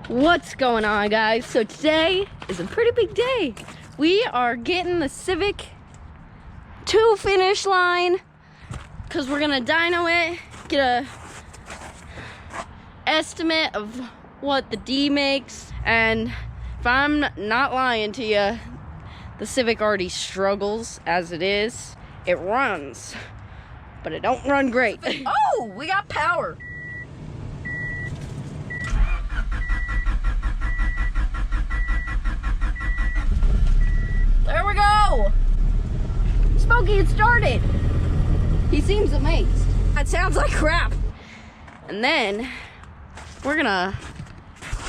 What's going on, guys? So today is a pretty big day. We are getting the Civic to Finishline because we're gonna dyno it, get a estimate of what the D makes, and if I'm not lying to you, the Civic already struggles as it is. It runs, but it don't run great. Oh, we got power. There we go. Smokey, it started. He seems amazed. That sounds like crap. And then we're gonna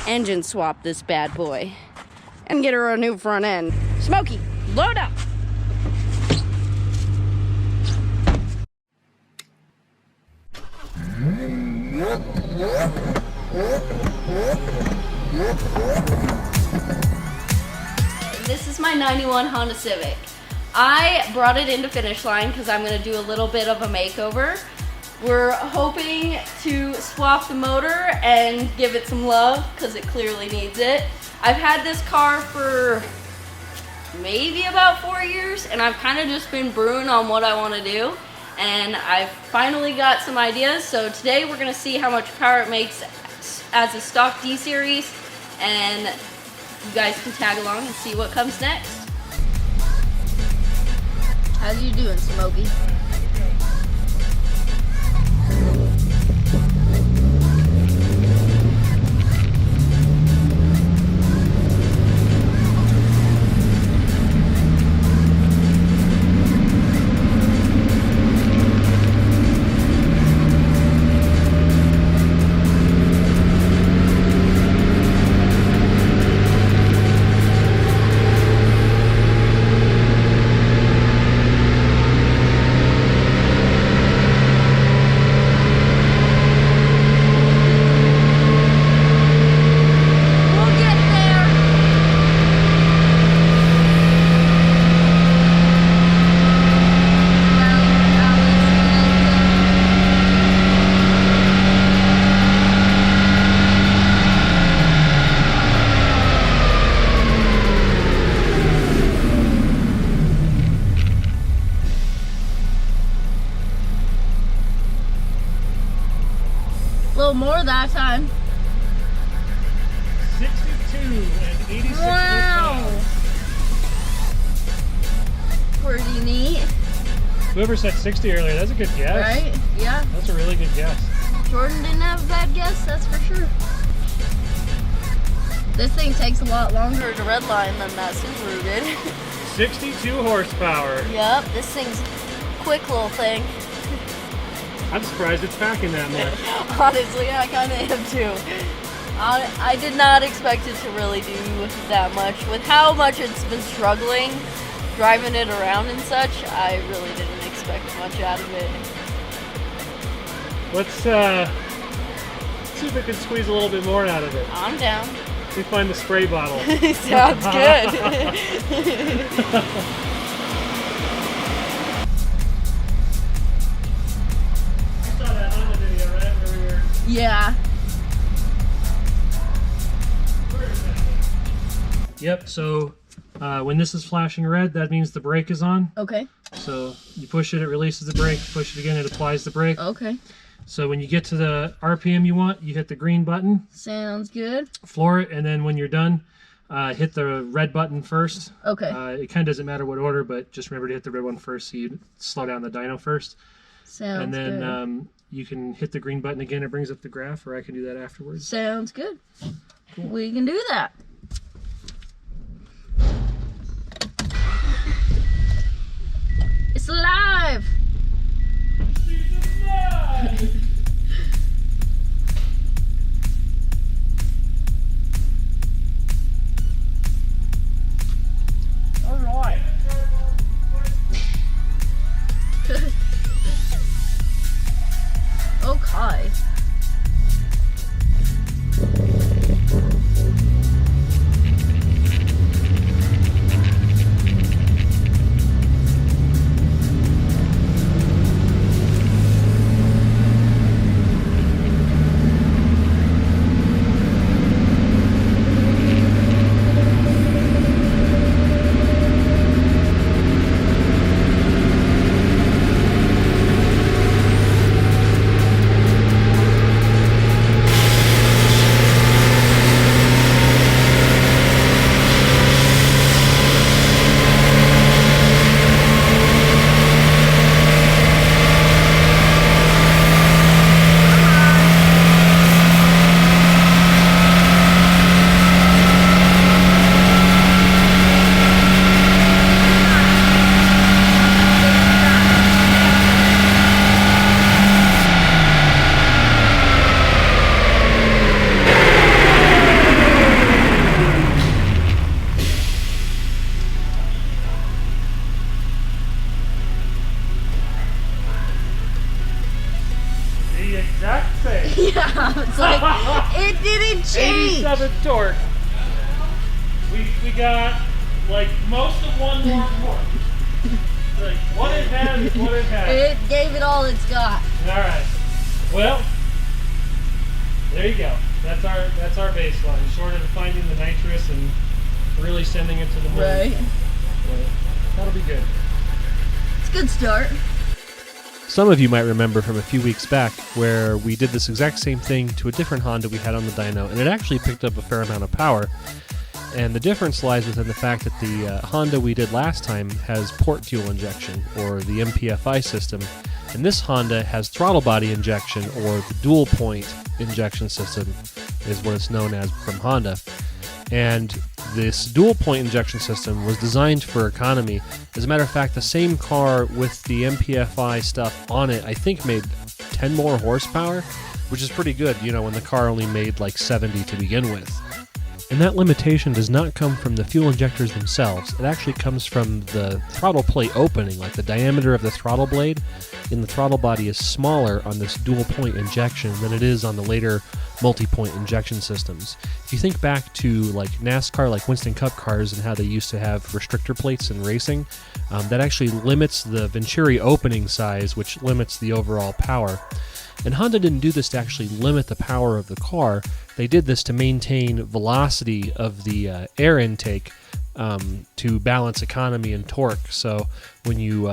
engine swap this bad boy and get her a new front end. Smokey, load up. This is my 91 Honda Civic. I brought it into Finishline because I'm going to do a little bit of a makeover. We're hoping to swap the motor and give it some love because it clearly needs it. I've had this car for maybe about 4 years and I've kind of just been brewing on what I want to do, and I've finally got some ideas. So today we're going to see how much power it makes as a stock D series, and you guys can tag along and see what comes next. How you doing, Smokey? A little more that time. 62 and 86. Wow. Pretty neat. Whoever said 60 earlier, that's a good guess. Right? Yeah. That's a really good guess. Jordan didn't have a bad guess, that's for sure. This thing takes a lot longer to redline than that Subaru did. 62 horsepower. Yep, this thing's a quick little thing. I'm surprised it's packing that much. Honestly, I kind of am too. I did not expect it to really do that much. With how much it's been struggling, driving it around and such, I really didn't expect much out of it. Let's see if we can squeeze a little bit more out of it. I'm down. We find the spray bottle. Sounds good. Yeah. Yep, so when this is flashing red, that means the brake is on. Okay. So you push it, it releases the brake. Push it again, it applies the brake. Okay. So when you get to the RPM you want, you hit the green button. Sounds good. Floor it, and then when you're done, hit the red button first. Okay. It kind of doesn't matter what order, but just remember to hit the red one first so you slow down the dyno first. Sounds and then good. You can hit the green button again. It brings up the graph, or I can do that afterwards. Sounds good. Cool. We can do that. It's alive! Alright. Okay. 87 torque. We got like most of one more torque. Like what it has is what it has. It gave it all it's got. Alright. Well, there you go. That's our baseline. Short of finding the nitrous and really sending it to the moon. Right. But that'll be good. It's a good start. Some of you might remember from a few weeks back where we did this exact same thing to a different Honda we had on the dyno, and it actually picked up a fair amount of power. And the difference lies within the fact that the Honda we did last time has port fuel injection, or the MPFI system, and this Honda has throttle body injection, or the dual point injection system is what it's known as from Honda. And this dual point injection system was designed for economy. As a matter of fact, the same car with the MPFI stuff on it, I think made 10 more horsepower, which is pretty good, you know, when the car only made like 70 to begin with. And that limitation does not come from the fuel injectors themselves. It actually comes from the throttle plate opening, like the diameter of the throttle blade in the throttle body is smaller on this dual point injection than it is on the later multi-point injection systems. If you think back to like NASCAR, like Winston Cup cars, and how they used to have restrictor plates in racing, that actually limits the venturi opening size, which limits the overall power. And Honda didn't do this to actually limit the power of the car. They did this to maintain velocity of the air intake to balance economy and torque. So when you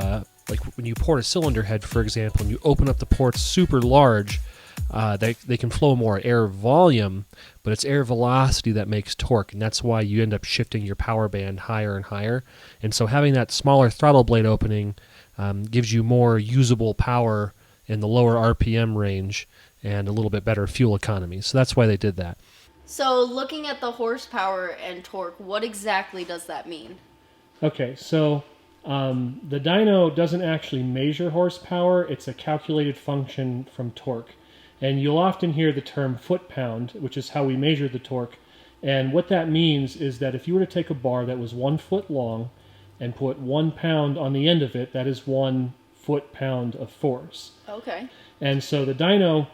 when you port a cylinder head, for example, and you open up the ports super large, they can flow more air volume, but it's air velocity that makes torque, and that's why you end up shifting your power band higher and higher. And so having that smaller throttle blade opening gives you more usable power in the lower RPM range and a little bit better fuel economy. So that's why they did that. So looking at the horsepower and torque, what exactly does that mean? Okay, so the dyno doesn't actually measure horsepower. It's a calculated function from torque. And you'll often hear the term foot-pound, which is how we measure the torque. And what that means is that if you were to take a bar that was 1 foot long and put 1 pound on the end of it, that is 1 foot-pound of force. Okay. And so the dyno,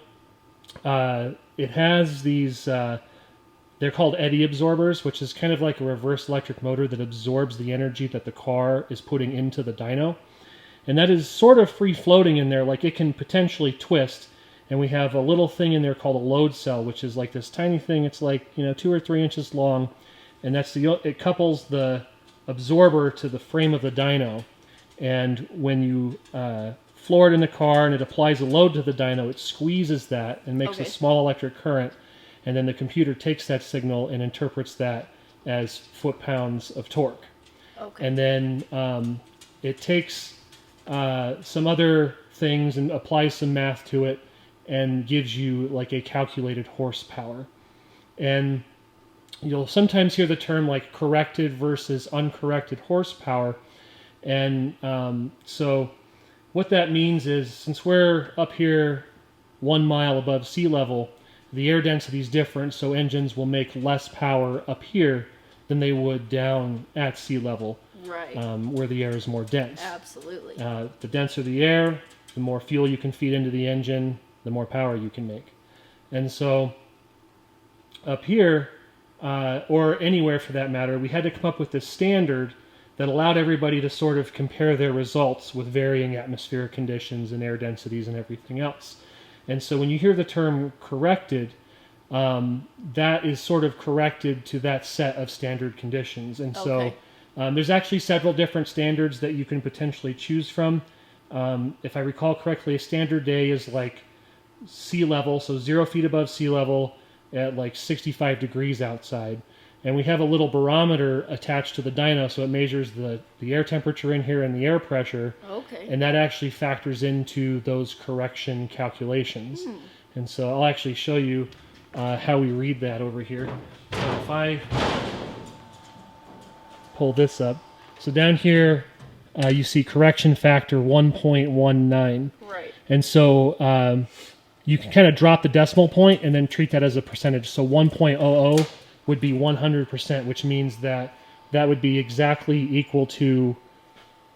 it has these, they're called eddy absorbers, which is kind of like a reverse electric motor that absorbs the energy that the car is putting into the dyno. And that is sort of free-floating in there, like it can potentially twist. And we have a little thing in there called a load cell, which is like this tiny thing. It's like, 2 or 3 inches long, and it couples the absorber to the frame of the dyno. And when you floor it in the car and it applies a load to the dyno, it squeezes that and makes a small electric current. And then the computer takes that signal and interprets that as foot-pounds of torque. Okay. And then it takes some other things and applies some math to it and gives you like a calculated horsepower. And you'll sometimes hear the term like corrected versus uncorrected horsepower. And so what that means is, since we're up here 1 mile above sea level, the air density is different, so engines will make less power up here than they would down at sea level, right? Where the air is more dense. Absolutely. The denser the air, the more fuel you can feed into the engine, the more power you can make. And so up here, or anywhere for that matter, we had to come up with this standard that allowed everybody to sort of compare their results with varying atmospheric conditions and air densities and everything else. And so when you hear the term corrected, that is sort of corrected to that set of standard conditions. And so there's actually several different standards that you can potentially choose from. If I recall correctly, a standard day is like sea level, so 0 feet above sea level at like 65 degrees outside. And we have a little barometer attached to the dyno, so it measures the air temperature in here and the air pressure. Okay. And that actually factors into those correction calculations. And so I'll actually show you how we read that over here. So if I pull this up, so down here you see correction factor 1.19. Right. And so you can kind of drop the decimal point and then treat that as a percentage. So 1.00 would be 100%, which means that that would be exactly equal to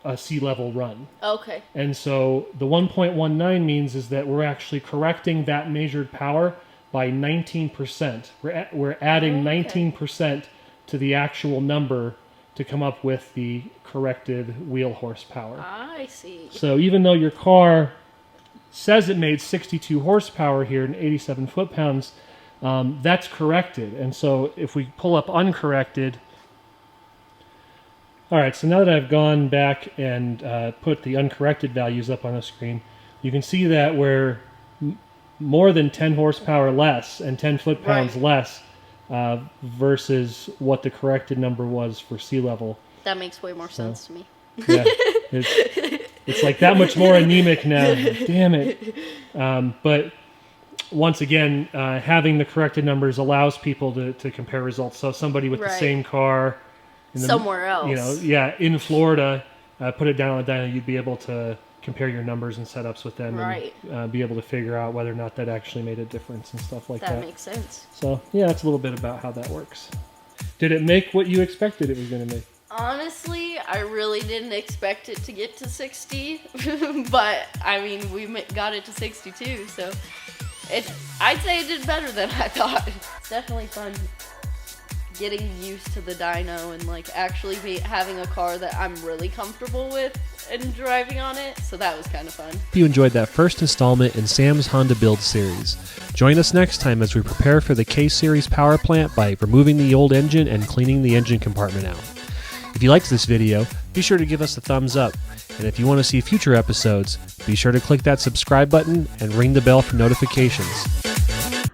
a sea level run. Okay. And so the 1.19 means is that we're actually correcting that measured power by 19%. We're adding 19% to the actual number to come up with the corrected wheel horsepower. I see. So even though your car says it made 62 horsepower here and 87 foot-pounds, that's corrected. And so if we pull up uncorrected... All right, so now that I've gone back and put the uncorrected values up on the screen, you can see that we're more than 10 horsepower less and 10 foot-pounds less versus what the corrected number was for sea level. That makes way more sense to me. Yeah, it's like that much more anemic now. Damn it. But once again, having the corrected numbers allows people to compare results. So somebody with the same car... somewhere else. You know, in Florida, put it down on the dyno, you'd be able to compare your numbers and setups with them and be able to figure out whether or not that actually made a difference and stuff like that. That makes sense. So, yeah, that's a little bit about how that works. Did it make what you expected it was going to make? Honestly, I really didn't expect it to get to 60, but, I mean, we got it to 62, so I'd say it did better than I thought. It's definitely fun getting used to the dyno and like actually having a car that I'm really comfortable with and driving on it, so that was kind of fun. Hope you enjoyed that first installment in Sam's Honda Build series. Join us next time as we prepare for the K-Series power plant by removing the old engine and cleaning the engine compartment out. If you liked this video, be sure to give us a thumbs up, and if you want to see future episodes, be sure to click that subscribe button and ring the bell for notifications.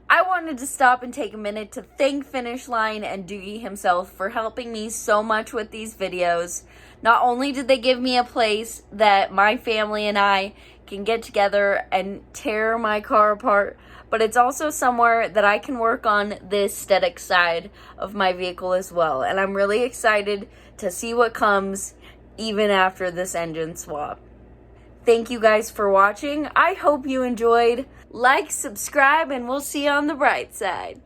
I wanted to stop and take a minute to thank Finishline and Doogie himself for helping me so much with these videos. Not only did they give me a place that my family and I can get together and tear my car apart, but it's also somewhere that I can work on the aesthetic side of my vehicle as well. And I'm really excited to see what comes even after this engine swap. Thank you guys for watching. I hope you enjoyed. Like, subscribe, and we'll see you on the bright side.